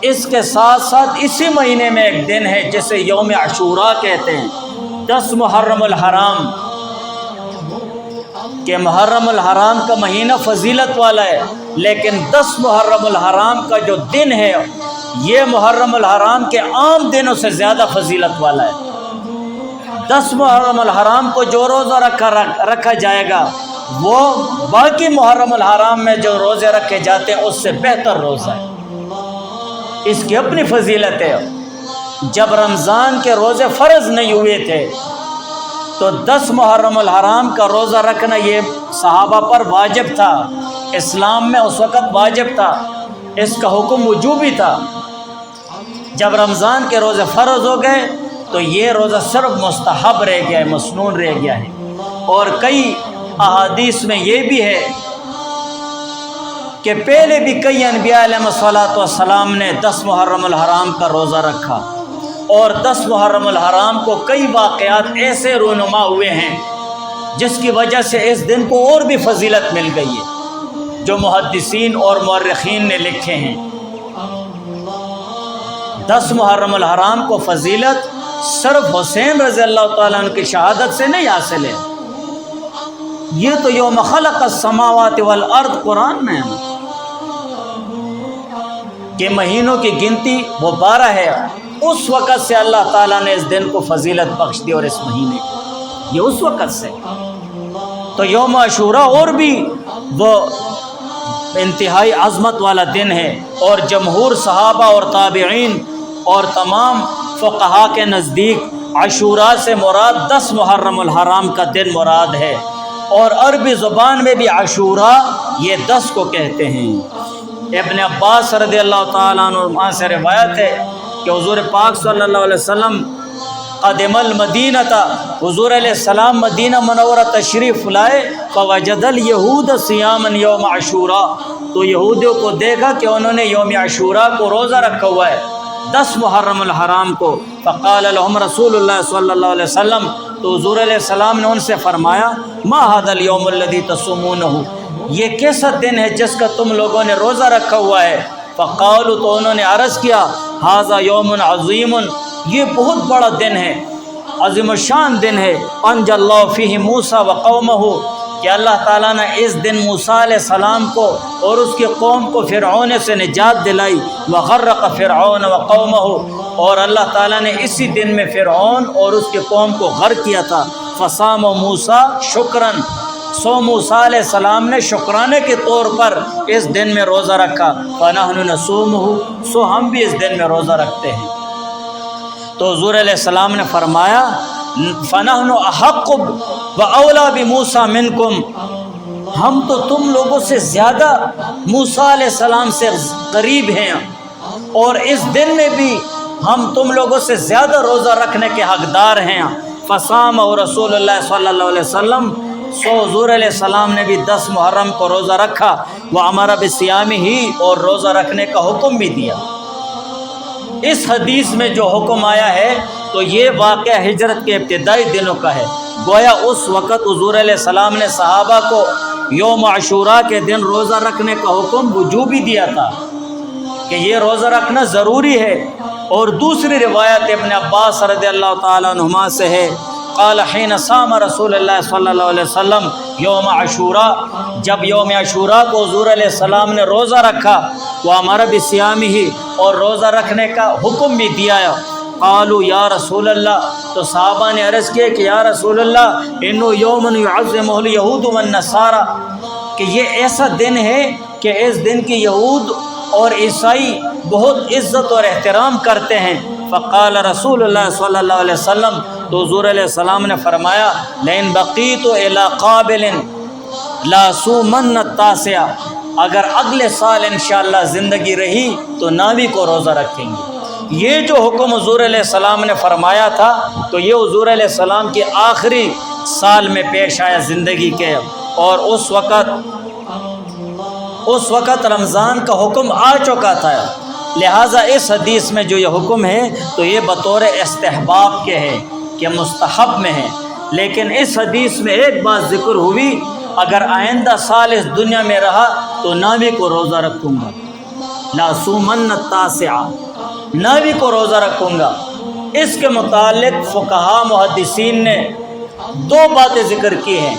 اس کے ساتھ ساتھ اسی مہینے میں ایک دن ہے جسے یوم عاشوراء کہتے ہیں، 10 محرم الحرام، کہ محرم الحرام کا مہینہ فضیلت والا ہے، لیکن 10 محرم الحرام کا جو دن ہے یہ محرم الحرام کے عام دنوں سے زیادہ فضیلت والا ہے۔ 10 محرم الحرام کو جو روزہ رکھا جائے گا وہ باقی محرم الحرام میں جو روزے رکھے جاتے ہیں اس سے بہتر روزہ ہے، اس کی اپنی فضیلت ہے۔ جب رمضان کے روزے فرض نہیں ہوئے تھے تو 10 محرم الحرام کا روزہ رکھنا یہ صحابہ پر واجب تھا، اسلام میں اس وقت واجب تھا، اس کا حکم وجوبی تھا۔ جب رمضان کے روزے فرض ہو گئے تو یہ روزہ صرف مستحب رہ گیا ہے، مسنون رہ گیا ہے۔ اور کئی احادیث میں یہ بھی ہے کہ پہلے بھی کئی انبیاء علیہ الصلوۃ والسلام نے 10 محرم الحرام کا روزہ رکھا، اور 10 محرم الحرام کو کئی واقعات ایسے رونما ہوئے ہیں جس کی وجہ سے اس دن کو اور بھی فضیلت مل گئی ہے، جو محدثین اور مورخین نے لکھے ہیں۔ 10 محرم الحرام کو فضیلت صرف حسین رضی اللہ تعالیٰ عنہ کی شہادت سے نہیں حاصل ہے، یہ تو یوم خلق السماوات والارض قرآن میں ہے کہ مہینوں کی گنتی وہ 12 ہے، اس وقت سے اللہ تعالیٰ نے اس دن کو فضیلت بخش دی، اور اس مہینے یہ اس وقت سے۔ تو یوم عاشوراء اور بھی وہ انتہائی عظمت والا دن ہے، اور جمہور صحابہ اور تابعین اور تمام فقہا کے نزدیک عاشوراء سے مراد 10 محرم الحرام کا دن مراد ہے، اور عربی زبان میں بھی عاشوراء یہ 10 کو کہتے ہیں۔ ابن عباس رضی اللہ تعالیٰ عنہ سے روایت ہے کہ حضور پاک صلی اللہ علیہ وسلم قدم المدینہ تھا، حضور علیہ السلام مدینہ منورہ تشریف لائے، فوجد الیہود صیاما یوم عاشوراء، تو یہودیوں کو دیکھا کہ انہوں نے یوم عاشوراء کو روزہ رکھا ہوا ہے 10 محرم الحرام کو، فقال لهم رسول اللہ صلی اللہ علیہ وسلم، تو حضور علیہ السلام نے ان سے فرمایا ما هذا اليوم الذي تصومونه، یہ کیسا دن ہے جس کا تم لوگوں نے روزہ رکھا ہوا ہے؟ فقالوا، تو انہوں نے عرض کیا هذا يوم عظیم، یہ بہت بڑا دن ہے، عظیم الشان دن ہے، انجى الله فيه موسى وقومه، کہ اللہ تعالیٰ نے اس دن موسیٰ علیہ السلام کو اور اس کی قوم کو فرعون سے نجات دلائی، وغرق فرعون وقومه، اور اللہ تعالیٰ نے اسی دن میں فرعون اور اس کی قوم کو غرق کیا تھا۔ فصام موسیٰ شکراً، سو موسیٰ علیہ السلام نے شکرانے کے طور پر اس دن میں روزہ رکھا، فنحن نصومه، سو ہم بھی اس دن میں روزہ رکھتے ہیں۔ تو حضور علیہ السلام نے فرمایا فنحن احق واولی بموسیٰ منکم، ہم تو تم لوگوں سے زیادہ موسیٰ علیہ السلام سے قریب ہیں، اور اس دن میں بھی ہم تم لوگوں سے زیادہ روزہ رکھنے کے حقدار ہیں۔ فصام اور رسول اللہ صلی اللہ علیہ وسلم، سو حضور علیہ السلام نے بھی 10 محرم کو روزہ رکھا، وہ ہمارا بصیام ہی، اور روزہ رکھنے کا حکم بھی دیا۔ اس حدیث میں جو حکم آیا ہے تو یہ واقعہ ہجرت کے ابتدائی دنوں کا ہے، گویا اس وقت حضور علیہ السلام نے صحابہ کو یوم عاشوراء کے دن روزہ رکھنے کا حکم وجوبی دیا تھا کہ یہ روزہ رکھنا ضروری ہے۔ اور دوسری روایت ابن عباس رضی اللہ تعالیٰ عنہما سے ہے، قال حین صام رسول اللہ صلی اللہ علیہ وسلم یوم عاشوراء، جب یوم عاشوراء کو حضور علیہ السلام نے روزہ رکھا، وہ ہمارا بصیام ہی، اور روزہ رکھنے کا حکم بھی دیا ہے۔ قالوا یا رسول اللہ، تو صحابہ نے عرض کیا کہ یا رسول اللہ انه یوم یعظمہ الیہود والنصارى، کہ یہ ایسا دن ہے کہ اس دن کی یہود اور عیسائی بہت عزت اور احترام کرتے ہیں۔ فقال رسول اللہ صلی اللہ علیہ وسلم، تو حضور علیہ السلام نے فرمایا لئن بقیت الی قابل لاصومن التاسع، اگر اگلے سال انشاءاللہ زندگی رہی تو 9ویں کو روزہ رکھیں گے۔ یہ جو حکم حضور علیہ السلام نے فرمایا تھا تو یہ حضور علیہ السلام کے آخری سال میں پیش آیا زندگی کے، اور اس وقت رمضان کا حکم آ چکا تھا، لہٰذا اس حدیث میں جو یہ حکم ہے تو یہ بطور استحباب کے ہے کہ مستحب میں ہے۔ لیکن اس حدیث میں ایک بات ذکر ہوئی، اگر آئندہ سال اس دنیا میں رہا تو 9ویں کو روزہ رکھوں گا، لاسومن التاسع، 9ویں کو روزہ رکھوں گا۔ اس کے متعلق فقہا محدثین نے 2 باتیں ذکر کی ہیں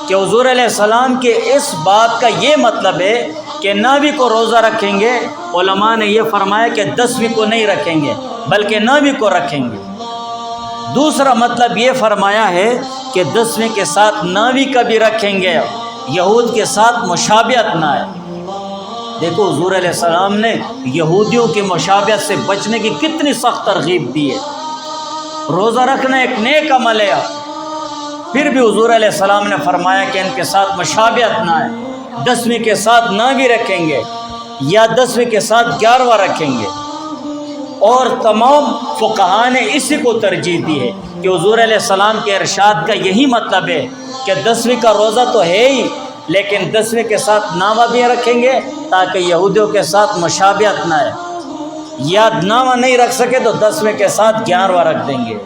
کہ حضور علیہ السلام کے اس بات کا یہ مطلب ہے کہ 9ویں کو روزہ رکھیں گے۔ علماء نے یہ فرمایا کہ 10ویں کو نہیں رکھیں گے بلکہ 9ویں کو رکھیں گے۔ دوسرا مطلب یہ فرمایا ہے کہ 10ویں کے ساتھ 9ویں کا بھی رکھیں گے، یہود کے ساتھ مشابہت نہ ہے۔ دیکھو حضور علیہ السلام نے یہودیوں کی مشابہت سے بچنے کی کتنی سخت ترغیب دی ہے۔ روزہ رکھنا ایک نیک عمل ہے، پھر بھی حضور علیہ السلام نے فرمایا کہ ان کے ساتھ مشابہت نہ ہے، 10ویں کے ساتھ 9ویں رکھیں گے یا 10ویں کے ساتھ 11واں رکھیں گے۔ اور تمام فقہا نے اسی کو ترجیح دی ہے کہ حضور علیہ السلام کے ارشاد کا یہی مطلب ہے کہ 10ویں کا روزہ تو ہے ہی، لیکن 10ویں کے ساتھ 9واں بھی رکھیں گے تاکہ یہودیوں کے ساتھ مشابہت نہ ہے، یا 9واں نہیں رکھ سکے تو 10ویں کے ساتھ 11واں رکھ دیں گے۔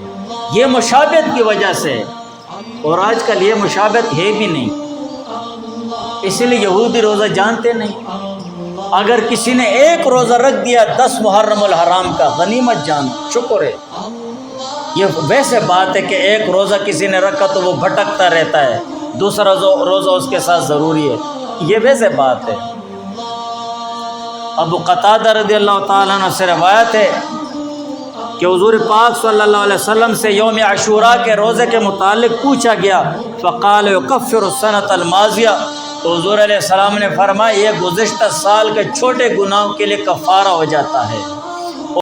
یہ مشابہت کی وجہ سے ہے، اور آج کل یہ مشابہت ہے بھی نہیں، اسی لیے یہودی روزہ جانتے نہیں۔ اگر کسی نے ایک روزہ رکھ دیا 10 محرم الحرام کا، غنیمت جان، شکر ہے۔ یہ ویسے بات ہے کہ ایک روزہ کسی نے رکھا تو وہ بھٹکتا رہتا ہے، دوسرا روزہ اس کے ساتھ ضروری ہے، یہ ویسے بات ہے۔ ابو قتادہ رضی اللہ تعالیٰ عنہ سے روایت ہے کہ حضور پاک صلی اللہ علیہ وسلم سے یوم عاشوراء کے روزے کے متعلق پوچھا گیا، فقال یکفر السنۃ الماضیہ، تو حضور علیہ السلام نے فرمایا یہ گزشتہ سال کے چھوٹے گناہوں کے لیے کفارہ ہو جاتا ہے۔